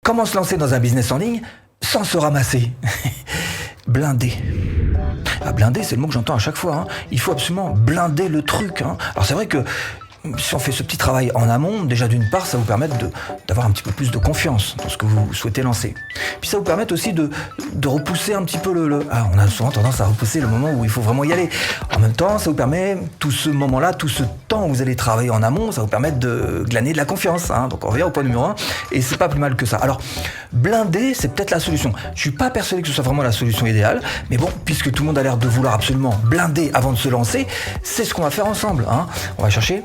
Comment se lancer dans un business en ligne sans se ramasser? Blinder. Ah, blinder, c'est le mot que j'entends à chaque fois. Il faut absolument blinder le truc. Alors c'est vrai que si on fait ce petit travail en amont, déjà d'une part, ça vous permet d'avoir un petit peu plus de confiance dans ce que vous souhaitez lancer. Puis ça vous permet aussi de repousser un petit peu on a souvent tendance à repousser le moment où il faut vraiment y aller. En même temps, ça vous permet, tout ce moment-là, tout ce temps où vous allez travailler en amont, ça vous permet de glaner de la confiance. Donc on revient au point numéro 1, et c'est pas plus mal que ça. Alors, blinder, c'est peut-être la solution. Je suis pas persuadé que ce soit vraiment la solution idéale, mais bon, puisque tout le monde a l'air de vouloir absolument blinder avant de se lancer, c'est ce qu'on va faire ensemble. On va chercher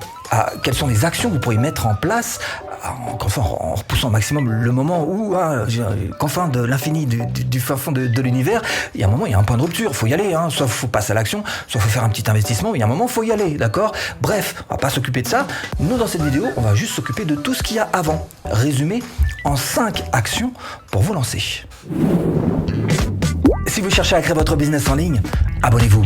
quelles sont les actions que vous pourriez mettre en place en repoussant au maximum le moment où, qu'enfin de l'infini, du fin fond de l'univers, il y a un moment, il y a un point de rupture, il faut y aller, soit il faut passer à l'action, soit il faut faire un petit investissement, il y a un moment, il faut y aller, d'accord? Bref, on va pas s'occuper de ça. Nous, dans cette vidéo, on va juste s'occuper de tout ce qu'il y a avant, résumé en 5 actions pour vous lancer. Si vous cherchez à créer votre business en ligne, abonnez-vous,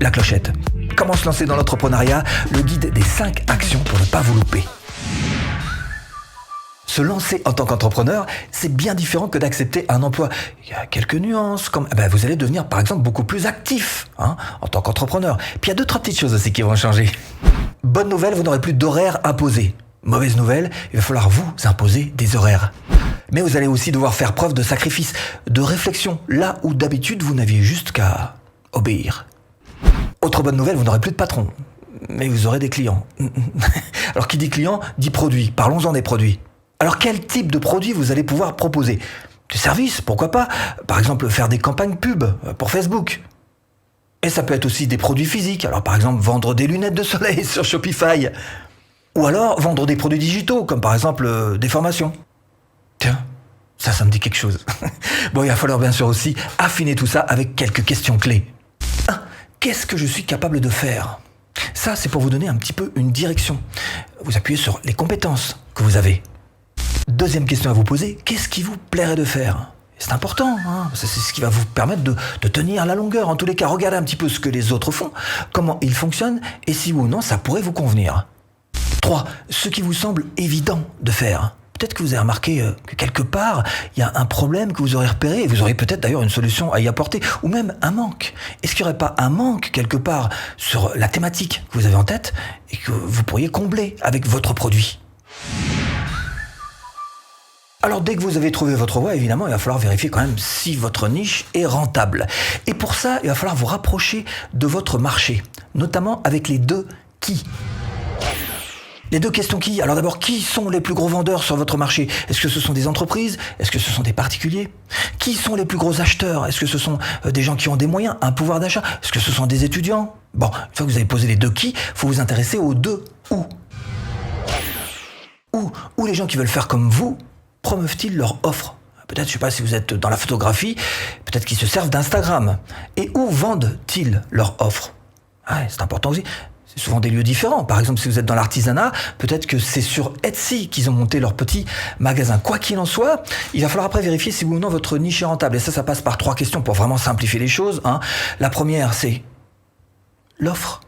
la clochette. Comment se lancer dans l'entrepreneuriat, le guide des 5 actions pour ne pas vous louper. Se lancer en tant qu'entrepreneur, c'est bien différent que d'accepter un emploi. Il y a quelques nuances, comme vous allez devenir par exemple beaucoup plus actif en tant qu'entrepreneur. Puis il y a 2-3 petites choses aussi qui vont changer. Bonne nouvelle, vous n'aurez plus d'horaires imposés. Mauvaise nouvelle, il va falloir vous imposer des horaires. Mais vous allez aussi devoir faire preuve de sacrifice, de réflexion, là où d'habitude vous n'aviez juste qu'à obéir. Autre bonne nouvelle, vous n'aurez plus de patron, mais vous aurez des clients. Alors qui dit client, dit produit. Parlons-en des produits. Alors quel type de produit vous allez pouvoir proposer? Des services, pourquoi pas? Par exemple, faire des campagnes pub pour Facebook. Et ça peut être aussi des produits physiques. Alors par exemple, vendre des lunettes de soleil sur Shopify. Ou alors vendre des produits digitaux, comme par exemple des formations. Tiens, ça me dit quelque chose. Bon, il va falloir bien sûr aussi affiner tout ça avec quelques questions clés. Qu'est-ce que je suis capable de faire? Ça, c'est pour vous donner un petit peu une direction. Vous appuyez sur les compétences que vous avez. Deuxième question à vous poser, qu'est-ce qui vous plairait de faire? C'est important, c'est ce qui va vous permettre de tenir la longueur. En tous les cas, regardez un petit peu ce que les autres font, comment ils fonctionnent, et si oui ou non, ça pourrait vous convenir. 3. Ce qui vous semble évident de faire. Peut-être que vous avez remarqué que quelque part, il y a un problème que vous aurez repéré, et vous aurez peut-être d'ailleurs une solution à y apporter, ou même un manque. Est-ce qu'il n'y aurait pas un manque quelque part sur la thématique que vous avez en tête, et que vous pourriez combler avec votre produit? Alors dès que vous avez trouvé votre voie, évidemment, il va falloir vérifier quand même si votre niche est rentable. Et pour ça, il va falloir vous rapprocher de votre marché, notamment avec les 2 qui. Les 2 questions qui. Alors d'abord, qui sont les plus gros vendeurs sur votre marché? Est-ce que ce sont des entreprises? Est-ce que ce sont des particuliers? Qui sont les plus gros acheteurs? Est-ce que ce sont des gens qui ont des moyens, un pouvoir d'achat? Est-ce que ce sont des étudiants? Bon, une fois que vous avez posé les 2 qui, il faut vous intéresser aux 2 où. Où les gens qui veulent faire comme vous promeuvent-ils leur offre? Peut-être, je ne sais pas si vous êtes dans la photographie, peut-être qu'ils se servent d'Instagram. Et où vendent-ils leur offre? C'est important aussi. C'est souvent des lieux différents. Par exemple, si vous êtes dans l'artisanat, peut-être que c'est sur Etsy qu'ils ont monté leur petit magasin. Quoi qu'il en soit, il va falloir après vérifier si oui ou non votre niche est rentable. Et ça passe par 3 questions pour vraiment simplifier les choses. La première, c'est l'offre.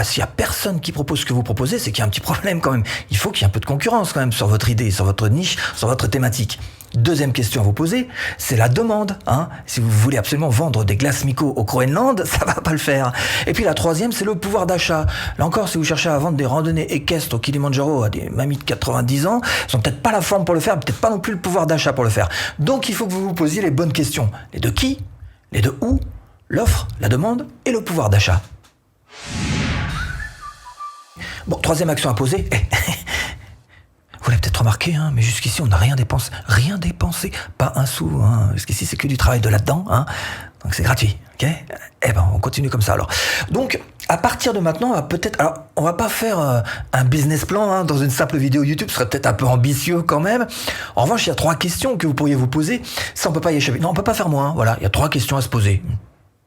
S'il y a personne qui propose ce que vous proposez, c'est qu'il y a un petit problème quand même. Il faut qu'il y ait un peu de concurrence quand même sur votre idée, sur votre niche, sur votre thématique. Deuxième question à vous poser, c'est la demande. Si vous voulez absolument vendre des glaces Miko au Groenland, ça va pas le faire. Et puis la troisième, c'est le pouvoir d'achat. Là encore, si vous cherchez à vendre des randonnées équestres au Kilimandjaro à des mamies de 90 ans, ils n'ont peut-être pas la forme pour le faire, peut-être pas non plus le pouvoir d'achat pour le faire. Donc il faut que vous vous posiez les bonnes questions. Les 2 qui, les 2 où, l'offre, la demande et le pouvoir d'achat. Bon, troisième action à poser. Vous l'avez peut-être remarqué, mais jusqu'ici, on n'a rien dépensé. Rien dépensé, pas un sou. Jusqu'ici, c'est que du travail de là-dedans. Donc, c'est gratuit. Ok? On continue comme ça, alors. Donc, à partir de maintenant, on va pas faire un business plan dans une simple vidéo YouTube. Ce serait peut-être un peu ambitieux quand même. En revanche, il y a 3 questions que vous pourriez vous poser. Ça, on peut pas y échapper. Non, on peut pas faire moins. Voilà, il y a 3 questions à se poser.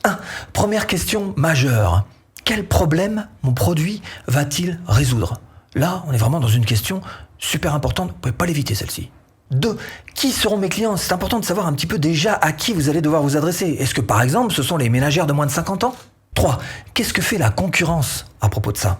1. Première question majeure. Quel problème mon produit va-t-il résoudre? Là, on est vraiment dans une question super importante. Vous ne pouvez pas l'éviter, celle-ci. 2. Qui seront mes clients? C'est important de savoir un petit peu déjà à qui vous allez devoir vous adresser. Est-ce que, par exemple, ce sont les ménagères de moins de 50 ans? 3. Qu'est-ce que fait la concurrence à propos de ça?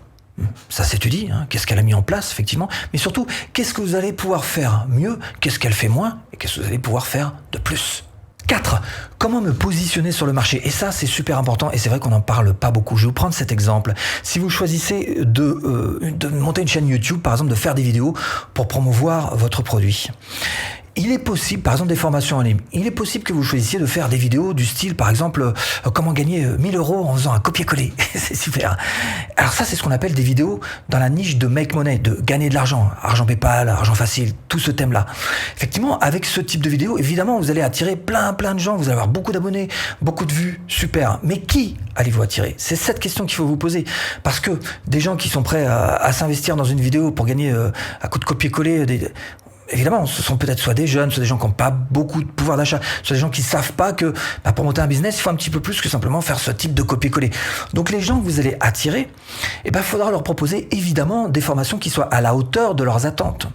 Ça s'étudie, hein, qu'est-ce qu'elle a mis en place, effectivement, mais surtout, qu'est-ce que vous allez pouvoir faire mieux, qu'est-ce qu'elle fait moins, et qu'est-ce que vous allez pouvoir faire de plus. 4. Comment me positionner sur le marché? Et ça, c'est super important, et c'est vrai qu'on n'en parle pas beaucoup. Je vais vous prendre cet exemple. Si vous choisissez de monter une chaîne YouTube, par exemple, de faire des vidéos pour promouvoir votre produit, il est possible, par exemple des formations en ligne, il est possible que vous choisissiez de faire des vidéos du style, par exemple, comment gagner 1000 euros en faisant un copier-coller. C'est super. Alors ça, c'est ce qu'on appelle des vidéos dans la niche de make money, de gagner de l'argent, argent PayPal, argent facile, tout ce thème-là. Effectivement, avec ce type de vidéo, évidemment, vous allez attirer plein de gens, vous allez avoir beaucoup d'abonnés, beaucoup de vues, super. Mais qui allez-vous attirer? C'est cette question qu'il faut vous poser. Parce que des gens qui sont prêts à s'investir dans une vidéo pour gagner à coup de copier-coller évidemment, ce sont peut-être soit des jeunes, soit des gens qui n'ont pas beaucoup de pouvoir d'achat, soit des gens qui ne savent pas que pour monter un business, il faut un petit peu plus que simplement faire ce type de copier-coller. Donc les gens que vous allez attirer, il faudra leur proposer évidemment des formations qui soient à la hauteur de leurs attentes.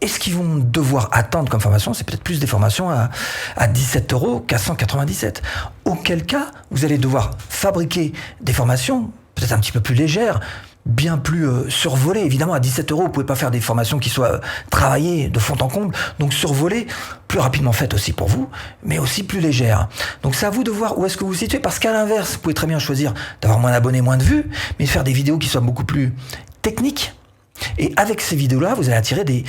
Et ce qu'ils vont devoir attendre comme formation, c'est peut-être plus des formations à 17 € qu'à 197. Auquel cas, vous allez devoir fabriquer des formations peut-être un petit peu plus légères, bien plus survolé. Évidemment, à 17 €, vous pouvez pas faire des formations qui soient travaillées de fond en comble. Donc, survolé, plus rapidement faites aussi pour vous, mais aussi plus légère. Donc, c'est à vous de voir où est-ce que vous vous situez. Parce qu'à l'inverse, vous pouvez très bien choisir d'avoir moins d'abonnés, moins de vues, mais de faire des vidéos qui soient beaucoup plus techniques. Et avec ces vidéos-là, vous allez attirer des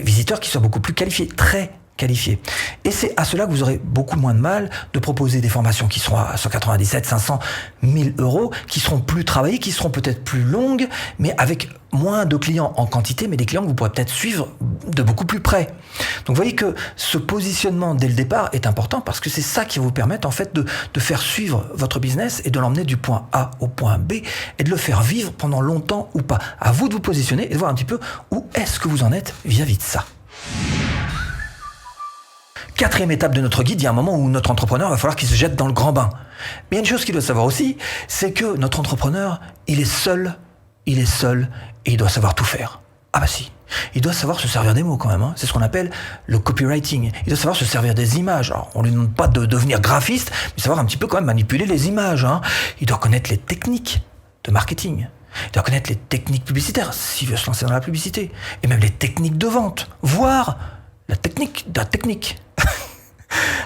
visiteurs qui soient beaucoup plus qualifiés, très qualifiés. Et c'est à cela que vous aurez beaucoup moins de mal de proposer des formations qui seront à 197, 500, 1000 €, qui seront plus travaillées, qui seront peut-être plus longues, mais avec moins de clients en quantité, mais des clients que vous pourrez peut-être suivre de beaucoup plus près. Donc vous voyez que ce positionnement dès le départ est important parce que c'est ça qui va vous permettre en fait de faire suivre votre business et de l'emmener du point A au point B et de le faire vivre pendant longtemps ou pas. À vous de vous positionner et de voir un petit peu où est-ce que vous en êtes vis-à-vis de ça. 4e étape de notre guide, il y a un moment où notre entrepreneur va falloir qu'il se jette dans le grand bain. Mais il y a une chose qu'il doit savoir aussi, c'est que notre entrepreneur, il est seul et il doit savoir tout faire. Ah bah si, il doit savoir se servir des mots quand même, hein. C'est ce qu'on appelle le copywriting. Il doit savoir se servir des images. Alors, on lui demande pas de devenir graphiste, mais savoir un petit peu quand même manipuler les images, hein. Il doit connaître les techniques de marketing. Il doit connaître les techniques publicitaires, s'il veut se lancer dans la publicité. Et même les techniques de vente, voire la technique de la technique.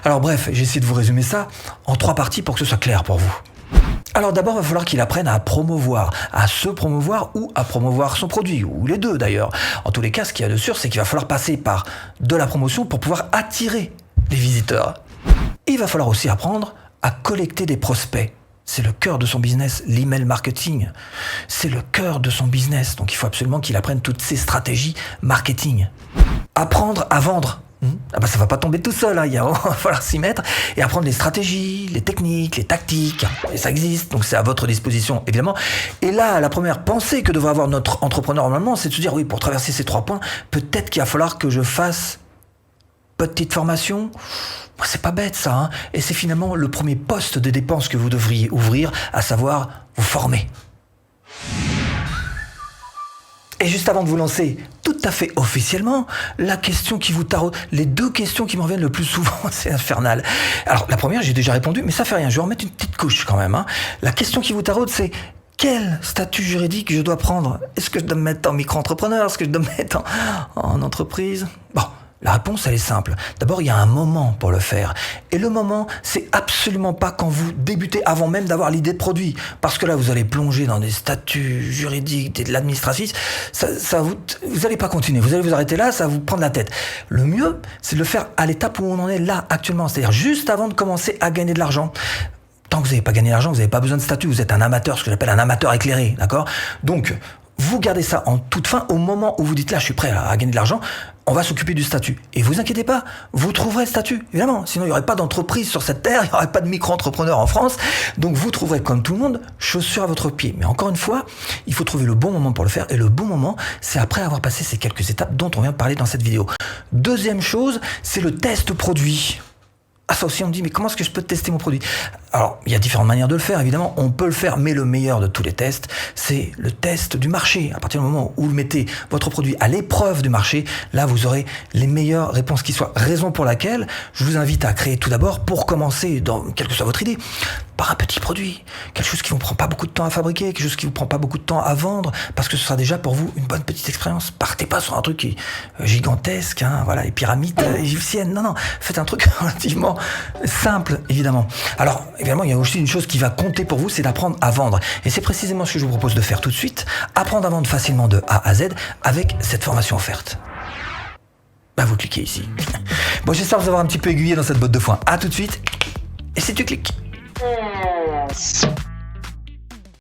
Alors bref, j'ai essayé de vous résumer ça en 3 parties pour que ce soit clair pour vous. Alors d'abord, il va falloir qu'il apprenne à promouvoir, à se promouvoir ou à promouvoir son produit, ou les deux d'ailleurs. En tous les cas, ce qu'il y a de sûr, c'est qu'il va falloir passer par de la promotion pour pouvoir attirer les visiteurs. Et il va falloir aussi apprendre à collecter des prospects. C'est le cœur de son business, l'email marketing. C'est le cœur de son business, donc il faut absolument qu'il apprenne toutes ces stratégies marketing. Apprendre à vendre. Ça va pas tomber tout seul, hein. Il va falloir s'y mettre et apprendre les stratégies, les techniques, les tactiques. Et ça existe, donc c'est à votre disposition, évidemment. Et là, la première pensée que devrait avoir notre entrepreneur normalement, c'est de se dire, oui, pour traverser ces 3 points, peut-être qu'il va falloir que je fasse petite formation. C'est pas bête, ça, hein. Et c'est finalement le premier poste de dépense que vous devriez ouvrir, à savoir vous former. Et juste avant de vous lancer tout à fait officiellement, la question qui vous taraude, les 2 questions qui m'en reviennent le plus souvent, c'est infernal. Alors la première, j'ai déjà répondu, mais ça fait rien, je vais en remettre une petite couche quand même, hein. La question qui vous taraude, c'est quel statut juridique je dois prendre? Est-ce que je dois me mettre en micro-entrepreneur? Est-ce que je dois me mettre en entreprise? Bon. La réponse, elle est simple. D'abord, il y a un moment pour le faire. Et le moment, c'est absolument pas quand vous débutez avant même d'avoir l'idée de produit. Parce que là, vous allez plonger dans des statuts juridiques, de l'administratif. Vous allez pas continuer. Vous allez vous arrêter là, ça va vous prendre la tête. Le mieux, c'est de le faire à l'étape où on en est là, actuellement. C'est-à-dire juste avant de commencer à gagner de l'argent. Tant que vous n'avez pas gagné d'argent, vous n'avez pas besoin de statut. Vous êtes un amateur, ce que j'appelle un amateur éclairé. D'accord? Donc, vous gardez ça en toute fin au moment où vous dites là, je suis prêt à gagner de l'argent, on va s'occuper du statut. Et vous inquiétez pas, vous trouverez le statut, évidemment. Sinon, il n'y aurait pas d'entreprise sur cette terre, il n'y aurait pas de micro-entrepreneur en France. Donc, vous trouverez, comme tout le monde, chaussures à votre pied. Mais encore une fois, il faut trouver le bon moment pour le faire. Et le bon moment, c'est après avoir passé ces quelques étapes dont on vient de parler dans cette vidéo. Deuxième chose, c'est le test produit. Ah, ça aussi, on me dit, mais comment est-ce que je peux tester mon produit? Alors, il y a différentes manières de le faire, évidemment. On peut le faire, mais le meilleur de tous les tests, c'est le test du marché. À partir du moment où vous mettez votre produit à l'épreuve du marché, là, vous aurez les meilleures réponses qui soient. Raison pour laquelle je vous invite à créer tout d'abord, pour commencer, quelle que soit votre idée, par un petit produit, quelque chose qui vous prend pas beaucoup de temps à fabriquer, quelque chose qui vous prend pas beaucoup de temps à vendre, parce que ce sera déjà pour vous une bonne petite expérience. Partez pas sur un truc qui est gigantesque, voilà, les pyramides égyptiennes. Non, faites un truc relativement simple, évidemment. Alors, évidemment, il y a aussi une chose qui va compter pour vous, c'est d'apprendre à vendre. Et c'est précisément ce que je vous propose de faire tout de suite, apprendre à vendre facilement de A à Z avec cette formation offerte. Vous cliquez ici. Bon, j'espère vous avoir un petit peu aiguillé dans cette botte de foin. À tout de suite. Et si tu cliques.